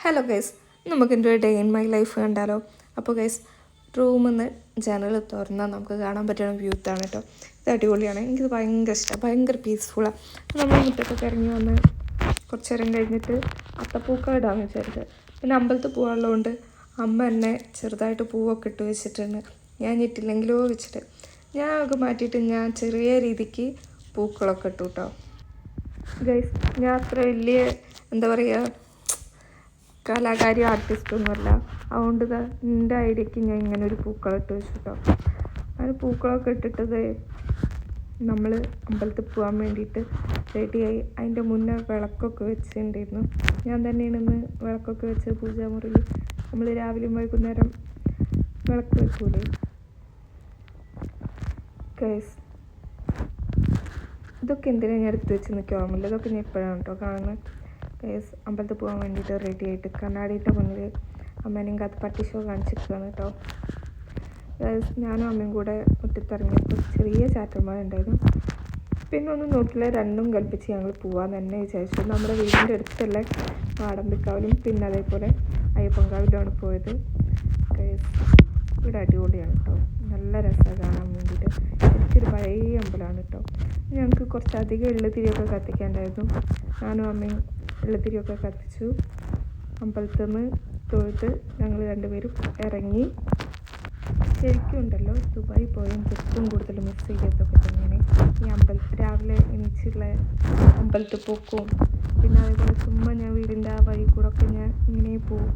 Hello guys, നമുക്കെൻ്റെ ഒരു day in my life കണ്ടാലോ. അപ്പോൾ ഗൈസ്, റൂമിൽ നിന്ന് ജനൽ തുറന്നാൽ നമുക്ക് കാണാൻ പറ്റുന്ന വ്യൂത്താണ് കേട്ടോ. ഇത് അടിപൊളിയാണ്, എനിക്കിത് ഭയങ്കര ഇഷ്ടമാണ്, ഭയങ്കര പീസ്ഫുള്ളാണ്. നമ്മൾ മുറ്റത്തൊക്കെ ഇറങ്ങി വന്ന് കുറച്ച് നേരം കഴിഞ്ഞിട്ട് അത്തപ്പൂക്കൾ ഇടാമെന്ന് വിചാരിച്ചത്. പിന്നെ അമ്പലത്തിൽ പോകാനുള്ളതുകൊണ്ട് അമ്മ എന്നെ ചെറുതായിട്ട് പൂവൊക്കെ ഇട്ട് വെച്ചിട്ടുണ്ട്. ഞാൻ ഇട്ടില്ലെങ്കിലോ വെച്ചിട്ട് ഞാൻ ഒക്കെ മാറ്റിയിട്ട് ഞാൻ ചെറിയ രീതിക്ക് പൂക്കളൊക്കെ ഇട്ടു കേട്ടോ. ഗൈസ്, ഞാൻ അത്ര വലിയ എന്താ പറയുക കലാകാരി ആർട്ടിസ്റ്റൊന്നുമല്ല. അതുകൊണ്ട് എൻ്റെ ഐഡിയക്ക് ഞാൻ ഇങ്ങനെ ഒരു പൂക്കളിട്ട് വെച്ചു കേട്ടോ. അങ്ങനെ പൂക്കളൊക്കെ ഇട്ടിട്ടത് നമ്മൾ അമ്പലത്തിൽ പോകാൻ വേണ്ടിയിട്ട് റെഡിയായി. അതിൻ്റെ മുന്നേ വിളക്കൊക്കെ വെച്ചിട്ടുണ്ടായിരുന്നു. ഞാൻ തന്നെയാണ് ഇന്ന് വിളക്കൊക്കെ വെച്ച് പൂജാമുറിയിൽ. നമ്മൾ രാവിലെയും വൈകുന്നേരം വിളക്ക് വെക്കൂലേ ഗൈസ്. ഇതൊക്കെ എന്തിനാണ് ഞാൻ എടുത്ത് വെച്ച് നിൽക്കുക ഓർമ്മയില്ല. ഇതൊക്കെ ഞാൻ ഇപ്പോഴാണ് കേട്ടോ കാണുന്നത്. ഗൈസ്, അമ്പലത്തിൽ പോകാൻ വേണ്ടിയിട്ട് റെഡി ആയിട്ട് കണ്ണാടിയുടെ മുന്നിൽ അമ്മേനെയും കാത്ത് പട്ടി ഷോ കാണിച്ചിരിക്കുകയാണ് കേട്ടോ. ഗൈസ്, ഞാനും അമ്മയും കൂടെ മുറ്റത്തിറങ്ങിയപ്പോൾ ചെറിയ ചാറ്റന്മാർ ഉണ്ടായിരുന്നു. പിന്നെ ഒന്നും നോക്കില്ല, രണ്ടും കൽപ്പിച്ച് ഞങ്ങൾ പോകാൻ തന്നെ വിചാരിച്ചു. നമ്മുടെ വീടിൻ്റെ അടുത്തുള്ള മാടമ്പിക്കാവിലും പിന്നെ അതേപോലെ അയ്യപ്പൻകാവിലുമാണ് പോയത്. ഗൈസ്, ഇവിടെ അടിപൊളിയാണ് കേട്ടോ, നല്ല രസമാണ് കാണാൻ വേണ്ടിയിട്ട്. എനിക്കൊരു പഴയ അമ്പലമാണ് കേട്ടോ. ഞങ്ങൾക്ക് കുറച്ചധികം എള്ളുതിരിയൊക്കെ കത്തിക്കാണ്ടായിരുന്നു. ഞാനും അമ്മയും എള്ളുതിരിയൊക്കെ കത്തിച്ചു. അമ്പലത്തിൽ നിന്ന് തൊഴുത് ഞങ്ങൾ രണ്ടുപേരും ഇറങ്ങി. ശരിക്കും ഉണ്ടല്ലോ, ദുബായി പോയാൽ ഏറ്റവും കൂടുതൽ മിസ് ചെയ്യാത്തൊക്കെ തന്നെയാണ് ഈ രാവിലെ എണീച്ചുള്ള അമ്പലത്തിൽ പോക്കും. പിന്നെ അതേപോലെ ചുമ്മാ ഞാൻ വീടിൻ്റെ ആ വഴി കൂടെ ഒക്കെ ഞാൻ ഇങ്ങനെ പോവും.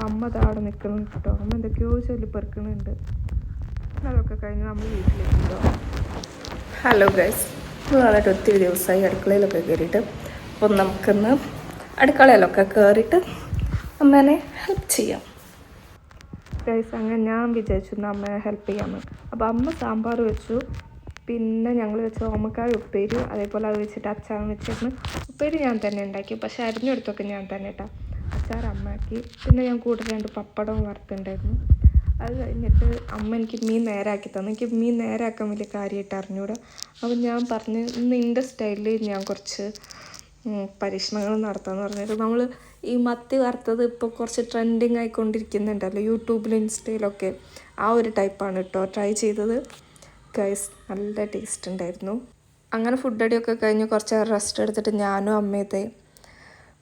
അമ്മ അവിടെ നിൽക്കണം കേട്ടോ. അമ്മ എന്തൊക്കെയോ ചൊല്ലിപ്പെറുക്കണുണ്ട്. അതൊക്കെ കഴിഞ്ഞ് നമ്മൾ വീട്ടിലെത്തിട്ടോ. ഹലോ ഗൈസ്, വന്നിട്ട് ഒത്തിരി ദിവസമായി അടുക്കളയിലൊക്കെ കയറിയിട്ട്. അപ്പം നമുക്കിന്ന് അടുക്കളയിലൊക്കെ കയറിയിട്ട് അമ്മേനെ ഹെൽപ്പ് ചെയ്യാം ഗൈസ്. അങ്ങനെ ഞാൻ വിചാരിച്ചു അമ്മയെ ഹെൽപ്പ് ചെയ്യാമെന്ന്. അപ്പോൾ അമ്മ സാമ്പാർ വെച്ചു. പിന്നെ ഞങ്ങൾ വെച്ച ഓമക്കായ ഉപ്പേരി, അതേപോലെ അത് വെച്ചിട്ട് അച്ചാറും വെച്ചിരുന്നു. ഉപ്പേരി ഞാൻ തന്നെ ഉണ്ടാക്കി, പക്ഷെ അരിഞ്ഞെടുത്തൊക്കെ ഞാൻ തന്നെ ഇട്ടാ. അച്ചാർ അമ്മയാക്കി. പിന്നെ ഞാൻ കൂടെ 2 പപ്പടവും വറുത്തുണ്ടായിരുന്നു. അത് കഴിഞ്ഞിട്ട് അമ്മ എനിക്ക് മീൻ നേരാക്കി തന്നു. എനിക്ക് മീൻ നേരാക്കാൻ വലിയ കാര്യമായിട്ട് അറിഞ്ഞൂടാ. അപ്പം ഞാൻ പറഞ്ഞു ഇന്ന് എൻ്റെ സ്റ്റൈലിൽ ഞാൻ കുറച്ച് പരീക്ഷണങ്ങൾ നടത്താമെന്ന് പറഞ്ഞിട്ട് നമ്മൾ ഈ മത്തി വറുത്തത് ഇപ്പോൾ കുറച്ച് ട്രെൻഡിങ് ആയിക്കൊണ്ടിരിക്കുന്നുണ്ടല്ലോ യൂട്യൂബിലും ഇൻസ്റ്റയിലൊക്കെ. ആ ഒരു ടൈപ്പാണ് കേട്ടോ ട്രൈ ചെയ്തത്. ഗൈസ്, നല്ല ടേസ്റ്റ് ഉണ്ടായിരുന്നു. അങ്ങനെ ഫുഡ് അടിയൊക്കെ കഴിഞ്ഞ് കുറച്ച് റെസ്റ്റ് എടുത്തിട്ട് ഞാനും അമ്മയത്തെ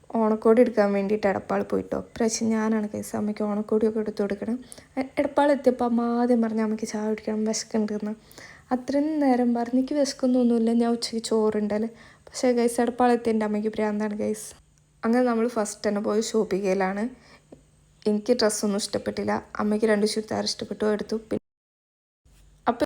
ഓണക്കോടി എടുക്കാൻ വേണ്ടിയിട്ട് എടപ്പാൾ പോയിട്ടോ. പ്രാവശ്യം ഞാനാണ് ഗൈസ് അമ്മയ്ക്ക് ഓണക്കോടിയൊക്കെ എടുത്ത് കൊടുക്കണം. എടപ്പാൾ എത്തിയപ്പോൾ അമ്മ ആദ്യം പറഞ്ഞ അമ്മയ്ക്ക് ചായ കുടിക്കണം, വിശക്കുന്നുണ്ടെന്ന്. അത്രയും നേരം പറഞ്ഞ് എനിക്ക് വിശക്കുന്നൊന്നുമില്ല, ഞാൻ ഉച്ചയ്ക്ക് ചോറുണ്ടല്ലേ. പക്ഷേ ഗൈസ്, എടപ്പാൾ എത്തിയ എൻ്റെ അമ്മയ്ക്ക് ഭ്രാന്താണ് ഗൈസ്. അങ്ങനെ നമ്മൾ ഫസ്റ്റ് തന്നെ പോയി ഷോപ്പിങ്ങയിലാണ്. എനിക്ക് ഡ്രസ്സൊന്നും ഇഷ്ടപ്പെട്ടില്ല. അമ്മയ്ക്ക് 2 ചുരിദാർ ഇഷ്ടപ്പെട്ടു, എടുത്തു.